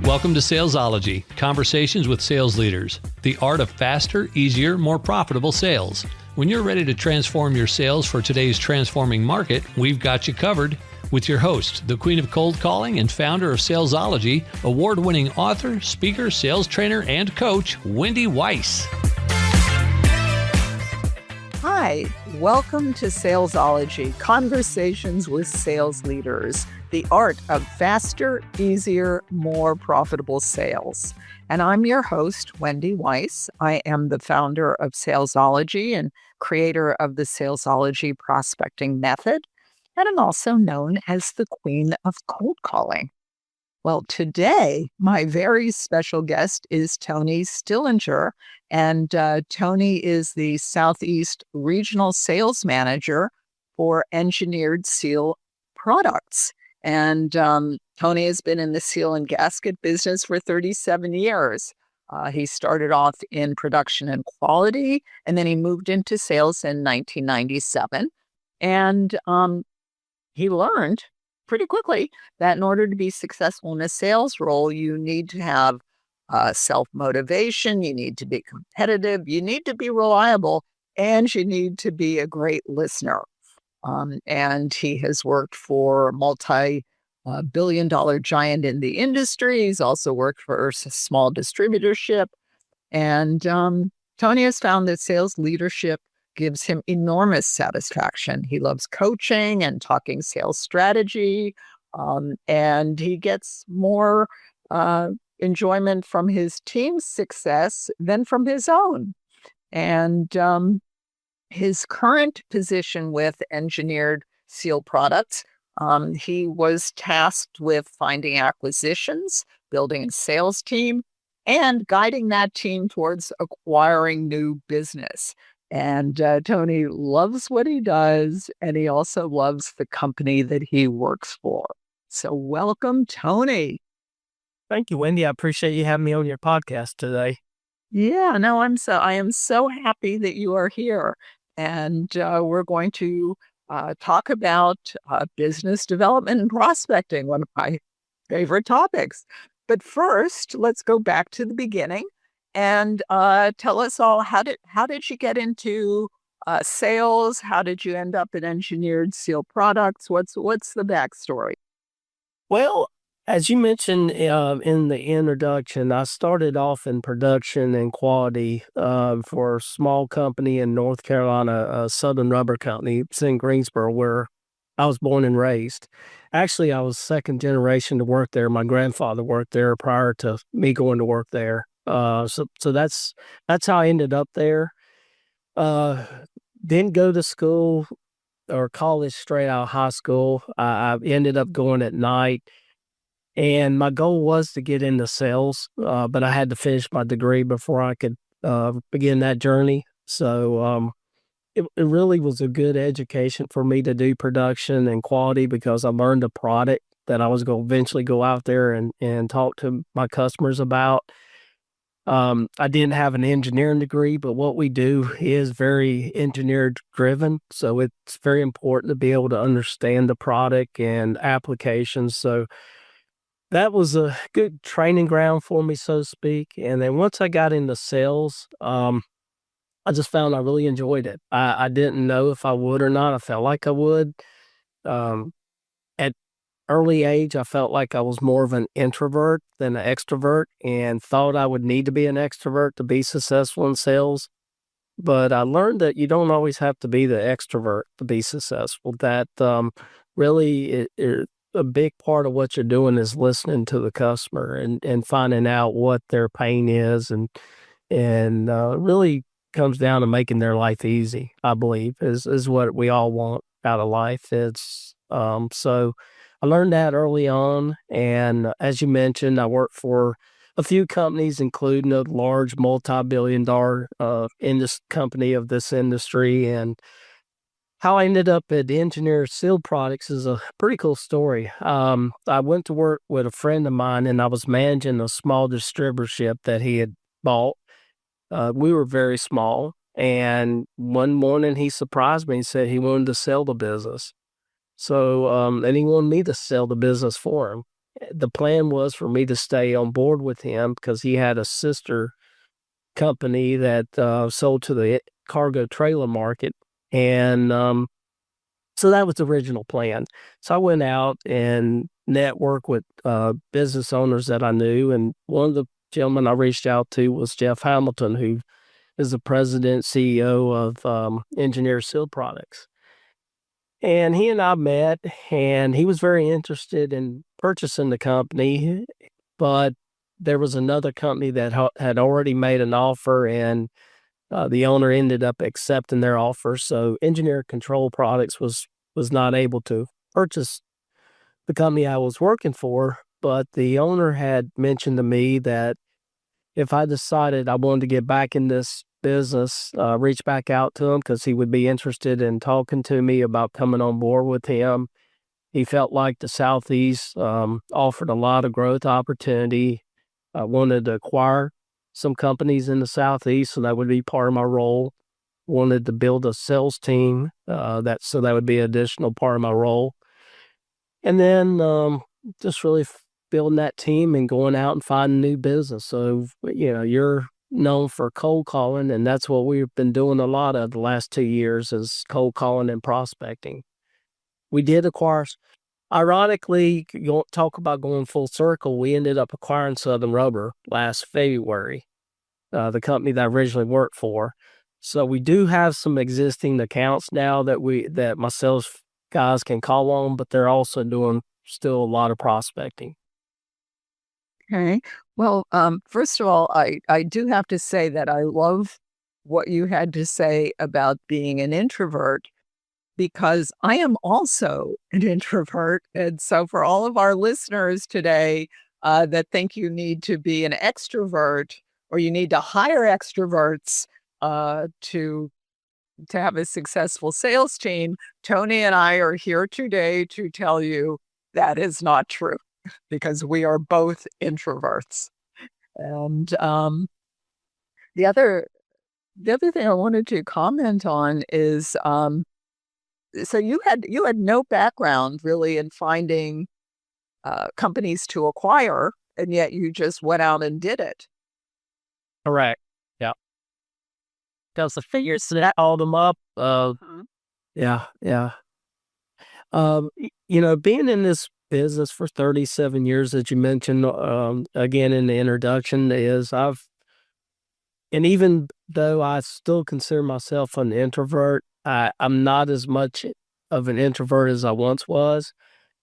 Welcome to Salesology, conversations with sales leaders, the art of faster, easier, more profitable sales. When you're ready to transform your sales for today's transforming market, we've got you covered with your host, the queen of cold calling and founder of Salesology, award-winning author, speaker, sales trainer, and coach, Wendy Weiss. Hi, welcome to Salesology, conversations with sales leaders, the art of faster, easier, more profitable sales. And I'm your host, Wendy Weiss. I am the founder of Salesology and creator of the Salesology prospecting method. And I'm also known as the queen of cold calling. Well, today, my very special guest is Tony Stillinger, and Tony is the Southeast Regional Sales Manager for Engineered Seal Products. And Tony has been in the seal and gasket business for 37 years. He started off in production and quality, and then he moved into sales in 1997. And he learned pretty quickly that in order to be successful in a sales role, you need to have self-motivation, you need to be competitive, you need to be reliable, and you need to be a great listener. And he has worked for a multi-billion-dollar giant in the industry. He's also worked for a small distributorship. And Tony has found that sales leadership gives him enormous satisfaction. He loves coaching and talking sales strategy, and he gets more enjoyment from his team's success than from his own. And his current position with Engineered Seal Products, he was tasked with finding acquisitions, building a sales team, and guiding that team towards acquiring new business. And Tony loves what he does, and he also loves the company that he works for. So welcome, Tony. Thank you, Wendy. I appreciate you having me on your podcast today. Yeah, no, I am so happy that you are here. And we're going to talk about business development and prospecting, one of my favorite topics. But first, let's go back to the beginning. And tell us all, how did you get into sales? How did you end up in Engineered Seal Products? What's the backstory? Well, as you mentioned in the introduction, I started off in production and quality for a small company in North Carolina, a Southern Rubber Company. It's in Greensboro, where I was born and raised. Actually, I was second generation to work there. My grandfather worked there prior to me going to work there. So that's how I ended up there. Didn't go to school or college straight out of high school. I ended up going at night, and my goal was to get into sales, but I had to finish my degree before I could begin that journey. So it really was a good education for me to do production and quality, because I learned a product that I was going to eventually go out there and talk to my customers about. I didn't have an engineering degree, but what we do is very engineer driven. So it's very important to be able to understand the product and applications. So that was a good training ground for me, so to speak. And then once I got into sales, I just found I really enjoyed it. I didn't know if I would or not. I felt like I would. At early age, I felt like I was more of an introvert than an extrovert, and thought I would need to be an extrovert to be successful in sales. But I learned that you don't always have to be the extrovert to be successful. That really a big part of what you're doing is listening to the customer and finding out what their pain is, and really comes down to making their life easy, I believe, is what we all want out of life. It's so I learned that early on, and as you mentioned, I worked for a few companies, including a large multi-billion-dollar company of this industry. And how I ended up at Engineered Seal Products is a pretty cool story. I went to work with a friend of mine, and I was managing a small distributorship that he had bought. We were very small, and one morning he surprised me and said he wanted to sell the business. So, and he wanted me to sell the business for him. the plan was for me to stay on board with him because he had a sister company that sold to the cargo trailer market. And so that was the original plan. So I went out and networked with business owners that I knew. And one of the gentlemen I reached out to was Jeff Hamilton, who is the president, CEO of Engineer Seal Products. And he and I met, and he was very interested in purchasing the company, but there was another company that had already made an offer, and the owner ended up accepting their offer. So Engineer Control Products was not able to purchase the company I was working for, but the owner had mentioned to me that if I decided I wanted to get back in this business, reach back out to him because he would be interested in talking to me about coming on board with him. He felt like the Southeast offered a lot of growth opportunity. I wanted to acquire some companies in the Southeast, so that would be part of my role. Wanted to build a sales team, that would be an additional part of my role. And then just really building that team and going out and finding new business. So, you're known for cold calling, and that's what we've been doing a lot of the last 2 years is cold calling and prospecting. We did acquire, ironically, talk about going full circle, we ended up acquiring Southern Rubber last February, the company that I originally worked for. So we do have some existing accounts now that my sales guys can call on, but they're also doing still a lot of prospecting. Okay. Well, first of all, I do have to say that I love what you had to say about being an introvert because I am also an introvert. And so for all of our listeners today that think you need to be an extrovert or you need to hire extroverts to have a successful sales team, Tony and I are here today to tell you that is not true because we are both introverts. And the other thing I wanted to comment on is so you had no background really in finding companies to acquire, and yet you just went out and did it. Correct. Yeah. Because the figures that all them up. Yeah, yeah. Being in this business for 37 years, as you mentioned, again in the introduction, and even though I still consider myself an introvert, I'm not as much of an introvert as I once was.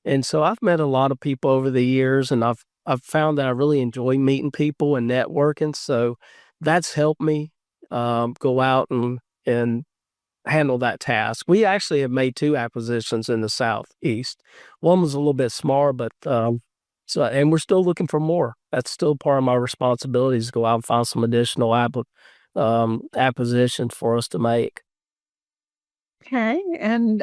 And so I've met a lot of people over the years, and I've found that I really enjoy meeting people and networking. So that's helped me go out and handle that task. We actually have made 2 acquisitions in the Southeast. One was a little bit smaller, but and we're still looking for more. That's still part of my responsibilities to go out and find some additional acquisitions for us to make. Okay. And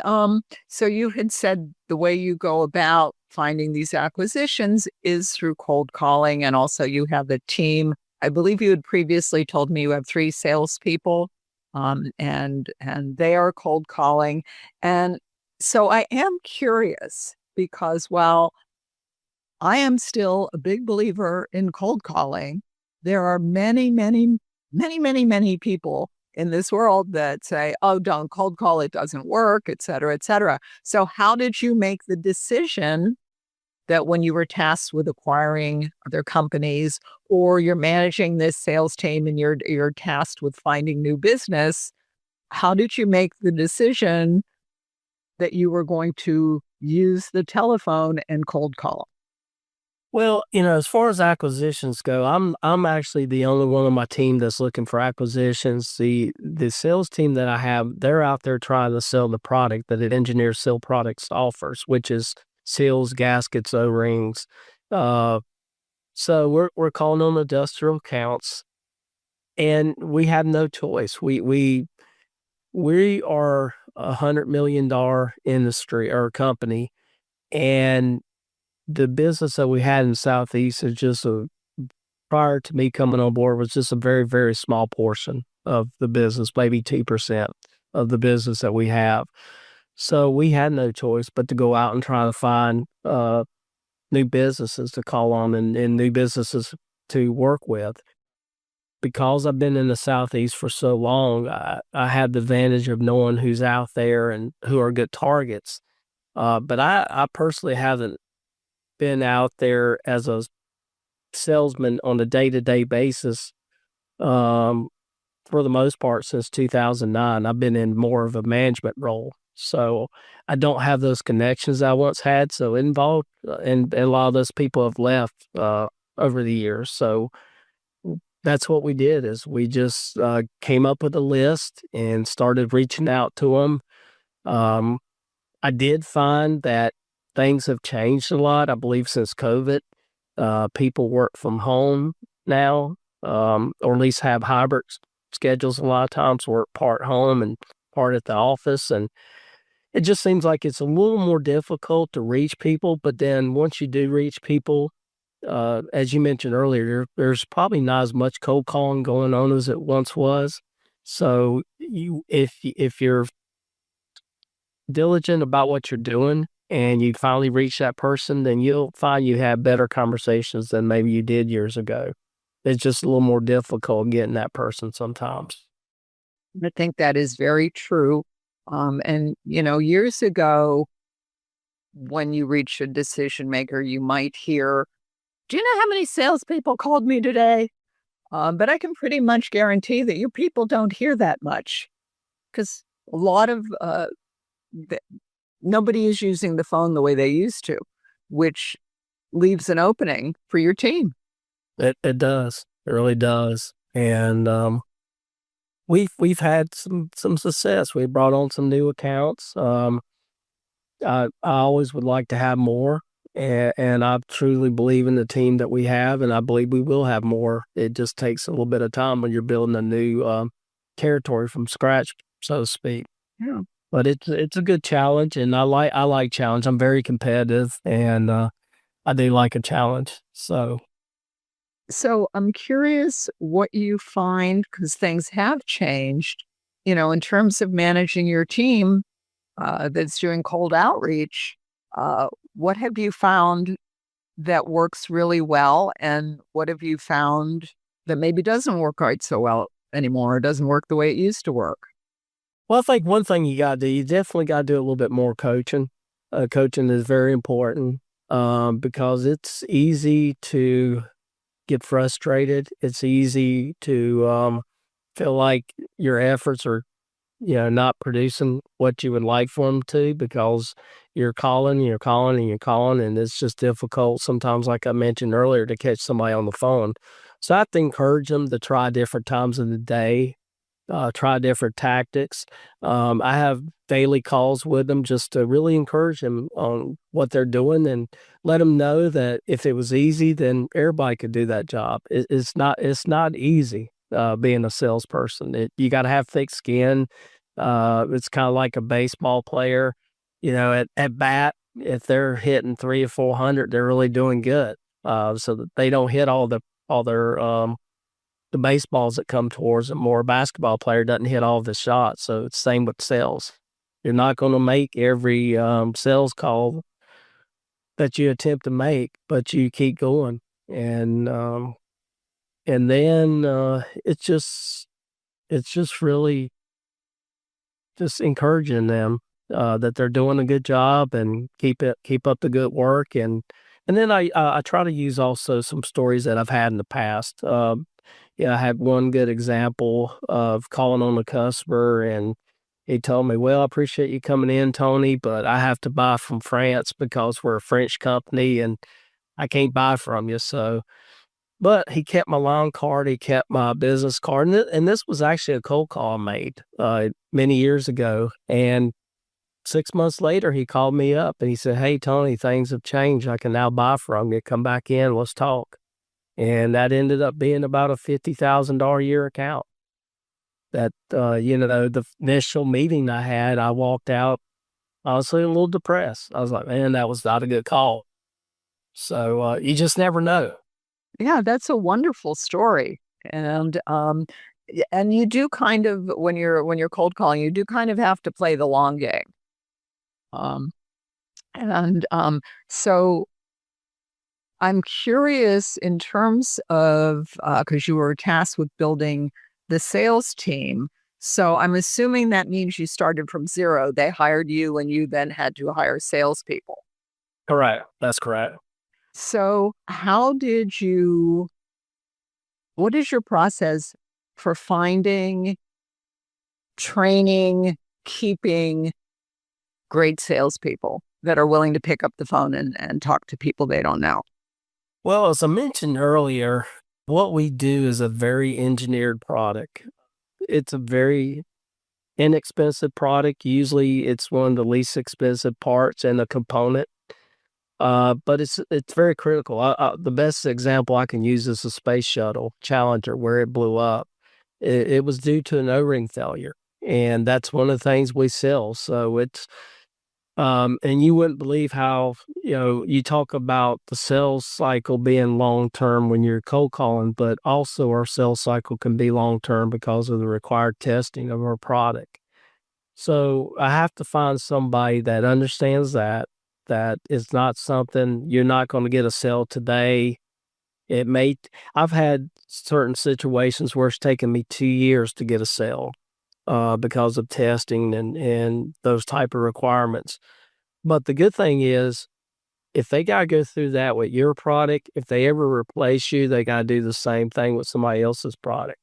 so you had said the way you go about finding these acquisitions is through cold calling, and also you have a team. I believe you had previously told me you have 3 salespeople, and they are cold calling. And so I am curious because while I am still a big believer in cold calling, there are many, many, many, many, many people in this world that say, oh, don't cold call, it doesn't work, et cetera, et cetera. So how did you make the decision that when you were tasked with acquiring other companies or you're managing this sales team and you're tasked with finding new business, how did you make the decision that you were going to use the telephone and cold call? Well, as far as acquisitions go, I'm actually the only one on my team that's looking for acquisitions. The sales team that I have, they're out there trying to sell the product that Engineer Seal Products offers, which is seals, gaskets, O-rings. So we're calling on industrial accounts, and we have no choice. We are $100 million industry or company, and the business that we had in the Southeast is just prior to me coming on board was just a very, very small portion of the business, maybe 2% of the business that we have. So we had no choice but to go out and try to find new businesses to call on and new businesses to work with. Because I've been in the Southeast for so long, I have the advantage of knowing who's out there and who are good targets. But I personally haven't been out there as a salesman on a day-to-day basis, for the most part since 2009. I've been in more of a management role. So I don't have those connections I once had. So involved, and a lot of those people have left over the years. So that's what we did is we just came up with a list and started reaching out to them. I did find that things have changed a lot. I believe since COVID, people work from home now, or at least have hybrid schedules a lot of times, work part home and part at the office. And it just seems like it's a little more difficult to reach people. But then once you do reach people, as you mentioned earlier, there's probably not as much cold calling going on as it once was. So if you're diligent about what you're doing and you finally reach that person, then you'll find you have better conversations than maybe you did years ago. It's just a little more difficult getting that person sometimes. I think that is very true. And, years ago, when you reach a decision maker, you might hear, do you know how many salespeople called me today? But I can pretty much guarantee that you people don't hear that much because a lot of nobody is using the phone the way they used to, which leaves an opening for your team. It does. It really does. And we've had some success. We brought on some new accounts. I always would like to have more, and I truly believe in the team that we have, and I believe we will have more. It just takes a little bit of time when you're building a new territory from scratch, so to speak. Yeah. But it's a good challenge, and I like challenge. I'm very competitive, and I do like a challenge. So I'm curious what you find because things have changed, in terms of managing your team that's doing cold outreach. What have you found that works really well? And what have you found that maybe doesn't work quite so well anymore? Or doesn't work the way it used to work? Well, I think one thing you got to do, you definitely got to do a little bit more coaching. Coaching is very important because it's easy to get frustrated. It's easy to feel like your efforts are, not producing what you would like for them to because you're calling, and you're calling, and you're calling, and it's just difficult sometimes, like I mentioned earlier, to catch somebody on the phone. So I have to encourage them to try different times of the day, try different tactics. I have daily calls with them just to really encourage them on what they're doing and let them know that if it was easy, then everybody could do that job. It's not easy being a salesperson. You got to have thick skin. It's kind of like a baseball player. At bat, if they're hitting 300 or 400, they're really doing good. So that they don't hit all their the baseballs that come towards them, or a basketball player doesn't hit all of the shots. So it's the same with sales. You're not going to make every sales call that you attempt to make, but you keep going. And then it's just really just encouraging them that they're doing a good job and keep up the good work. And then I try to use also some stories that I've had in the past. I had one good example of calling on a customer, and he told me, "Well, I appreciate you coming in, Tony, but I have to buy from France because we're a French company and I can't buy from you." But he kept my line card, he kept my business card, and this was actually a cold call I made many years ago. And 6 months later, he called me up and he said, "Hey, Tony, things have changed. I can now buy from you. Come back in, let's talk." And that ended up being about a $50,000 a year account. That, the initial meeting I had, I walked out, honestly, a little depressed. I was like, man, that was not a good call. So you just never know. Yeah, that's a wonderful story. And you do kind of when you're cold calling, you do kind of have to play the long game. Um, and so I'm curious in terms of, because you were tasked with building the sales team. So I'm assuming that means you started from zero. They hired you and you then had to hire salespeople. Correct. That's correct. So what is your process for finding, training, keeping great salespeople that are willing to pick up the phone and talk to people they don't know? Well, as I mentioned earlier, what we do is a very engineered product. It's a very inexpensive product. Usually it's one of the least expensive parts and a component. But it's very critical. The best example I can use is the space shuttle Challenger, where it blew up. It was due to an O-ring failure, and that's one of the things we sell. So it's and you wouldn't believe how, you talk about the sales cycle being long term when you're cold calling, but also our sales cycle can be long term because of the required testing of our product. So I have to find somebody that understands that is not something you're not going to get a sale today. It may, I've had certain situations where it's taken me 2 years to get a sale because of testing and those type of requirements. But the good thing is, if they got to go through that with your product, if they ever replace you, they got to do the same thing with somebody else's product.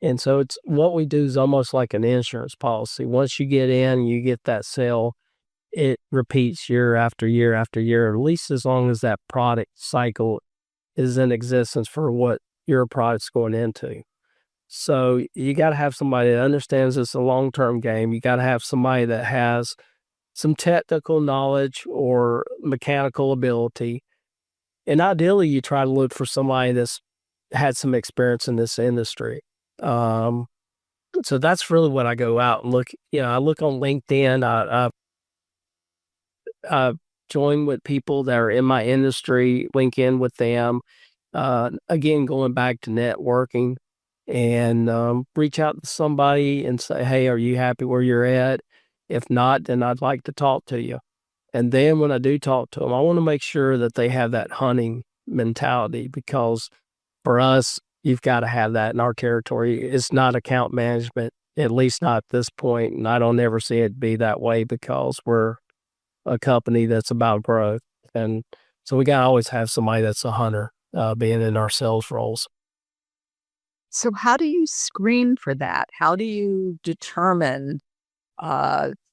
And so it's what we do is almost like an insurance policy. Once you get in, you get that sale, it repeats year after year after year, at least as long as that product cycle is in existence for what your product's going into. So you got to have somebody that understands it's a long-term game. You got to have somebody that has some technical knowledge or mechanical ability. And ideally, you try to look for somebody that's had some experience in this industry. So that's really what I go out and look. I look on LinkedIn. I join with people that are in my industry, link in with them. Again, going back to networking and reach out to somebody and say, hey, are you happy where you're at? If not, then I'd like to talk to you. And then when I do talk to them, I want to make sure that they have that hunting mentality, because for us, you've got to have that in our territory. It's not account management, at least not at this point, and I don't ever see it be that way because we're a company that's about growth. And so we got to always have somebody that's a hunter being in our sales roles. So how do you screen for that? How do you determine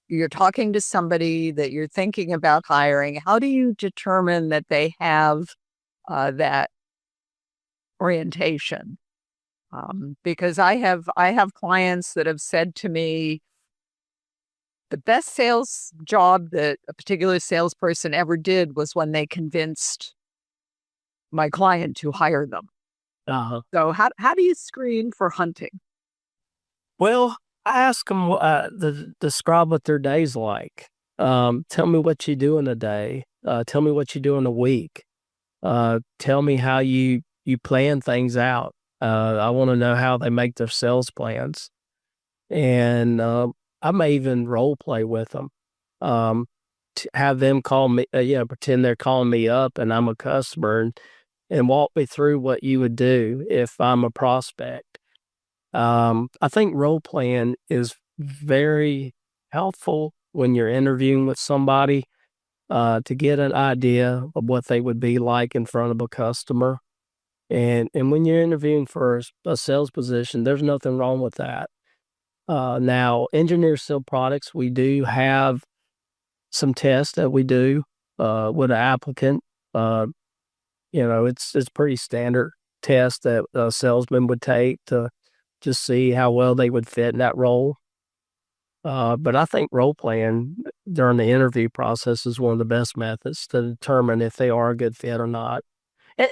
you're talking to somebody that you're thinking about hiring? How do you determine that they have that orientation? Because I have clients that have said to me, the best sales job that a particular salesperson ever did was when they convinced my client to hire them. Uh-huh. So how do you screen for hunting? Well, I ask them describe what their day's like. Tell me what you do in a day. Tell me what you do in a week. Tell me how you plan things out. I want to know how they make their sales plans. And I may even role play with them. Have them call me, pretend they're calling me up and I'm a customer and walk me through what you would do if I'm a prospect. I think role playing is very helpful when you're interviewing with somebody to get an idea of what they would be like in front of a customer. And when you're interviewing for a sales position, there's nothing wrong with that. Now, engineer sale products, we do have some tests that we do with an applicant. It's pretty standard test that a salesman would take to just see how well they would fit in that role. But I think role playing during the interview process is one of the best methods to determine if they are a good fit or not.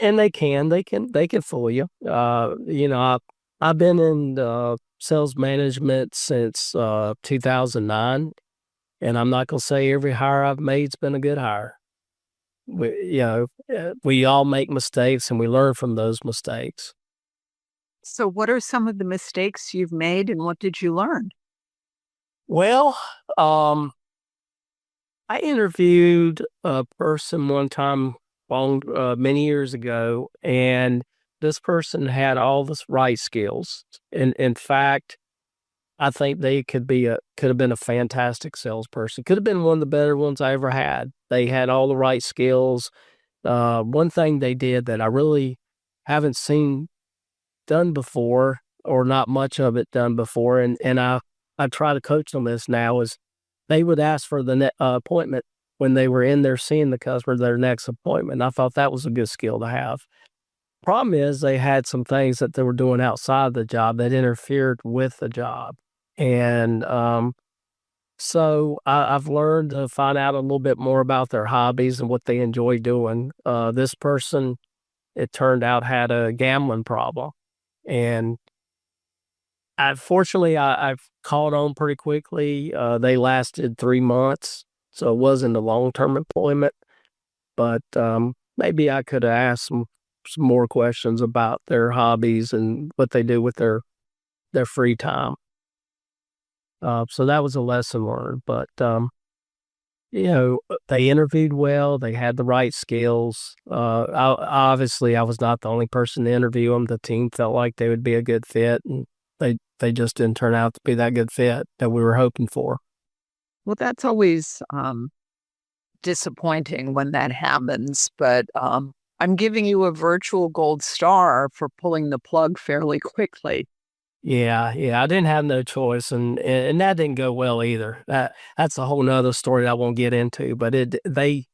And they can fool you. I've been in sales management since 2009, and I'm not gonna say every hire I've made's been a good hire. We all make mistakes and we learn from those mistakes. So what are some of the mistakes you've made and what did you learn? Well, I interviewed a person one time many years ago, and this person had all the right skills. In fact, I think they could have been a fantastic salesperson. Could have been one of the better ones I ever had. They had all the right skills. One thing they did that I really haven't seen done before, or not much of it done before, and I try to coach them this now, is they would ask for the appointment when they were in there seeing the customer, their next appointment. I thought that was a good skill to have. Problem is, they had some things that they were doing outside the job that interfered with the job. And so I've learned to find out a little bit more about their hobbies and what they enjoy doing. This person, it turned out, had a gambling problem. And fortunately, I've caught on pretty quickly. They lasted 3 months, so it wasn't a long-term employment. But maybe I could have asked some more questions about their hobbies and what they do with their free time. So that was a lesson learned. But they interviewed well. They had the right skills. Obviously, I was not the only person to interview them. The team felt like they would be a good fit, and they just didn't turn out to be that good fit that we were hoping for. Well, that's always disappointing when that happens, but I'm giving you a virtual gold star for pulling the plug fairly quickly. Yeah, I didn't have no choice, and that didn't go well either. That's a whole nother story that I won't get into. But they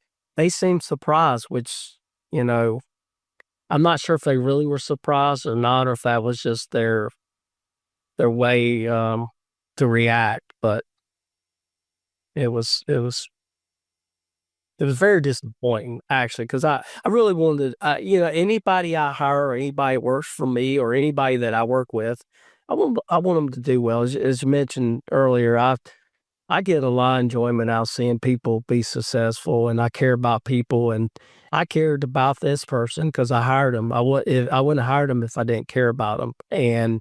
seemed surprised, which I'm not sure if they really were surprised or not, or if that was just their way to react. But it was very disappointing, actually, because I really wanted, anybody I hire, or anybody that works for me, or anybody that I work with, I want them to do well. As you mentioned earlier, I get a lot of enjoyment out of seeing people be successful, and I care about people, and I cared about this person because I hired them. I wouldn't have hired them if I didn't care about them, and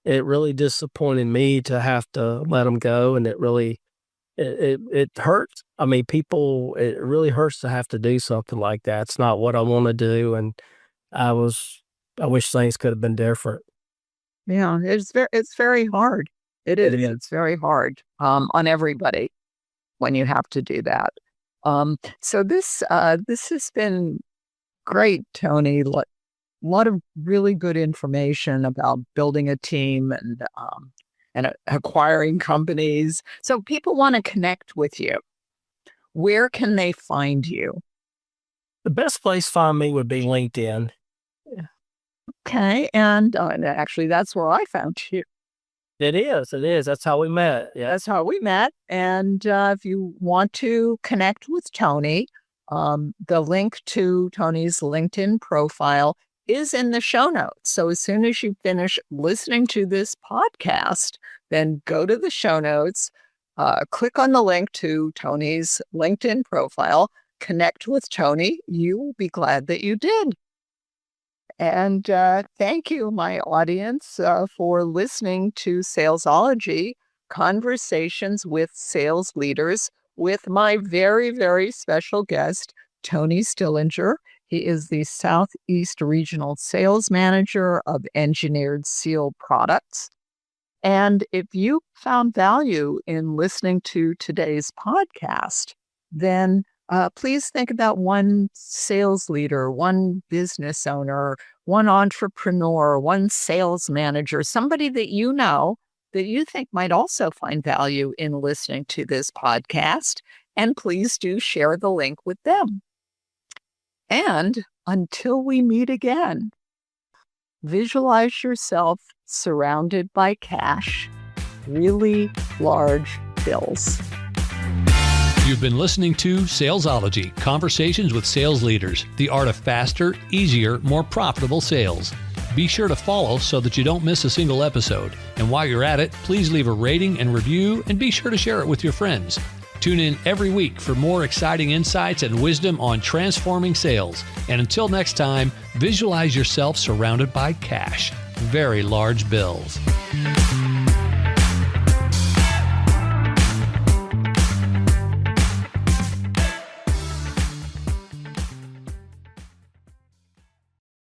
it really disappointed me to have to let them go, and it really it hurts. I mean, it really hurts to have to do something like that. It's not what I want to do, and I wish things could have been different. Yeah, it's very hard. It is. It's very hard on everybody when you have to do that. So this has been great, Tony. A lot of really good information about building a team and acquiring companies. So people want to connect with you. Where can they find you? The best place to find me would be LinkedIn. Okay, and actually, that's where I found you. It is. That's how we met. Yeah. That's how we met. And if you want to connect with Tony, the link to Tony's LinkedIn profile is in the show notes. So as soon as you finish listening to this podcast, then go to the show notes, click on the link to Tony's LinkedIn profile, connect with Tony. You will be glad that you did. And thank you, my audience, for listening to Salesology, Conversations with Sales Leaders, with my very, very special guest, Tony Stillinger. He is the Southeast Regional Sales Manager of Engineered Seal Products. And if you found value in listening to today's podcast, then please think about one sales leader, one business owner, one entrepreneur, one sales manager, somebody that you know that you think might also find value in listening to this podcast. And please do share the link with them. And until we meet again, visualize yourself surrounded by cash, really large bills. You've been listening to Salesology, Conversations with Sales Leaders, the art of faster, easier, more profitable sales. Be sure to follow so that you don't miss a single episode. And while you're at it, please leave a rating and review, and be sure to share it with your friends. Tune in every week for more exciting insights and wisdom on transforming sales. And until next time, visualize yourself surrounded by cash, very large bills.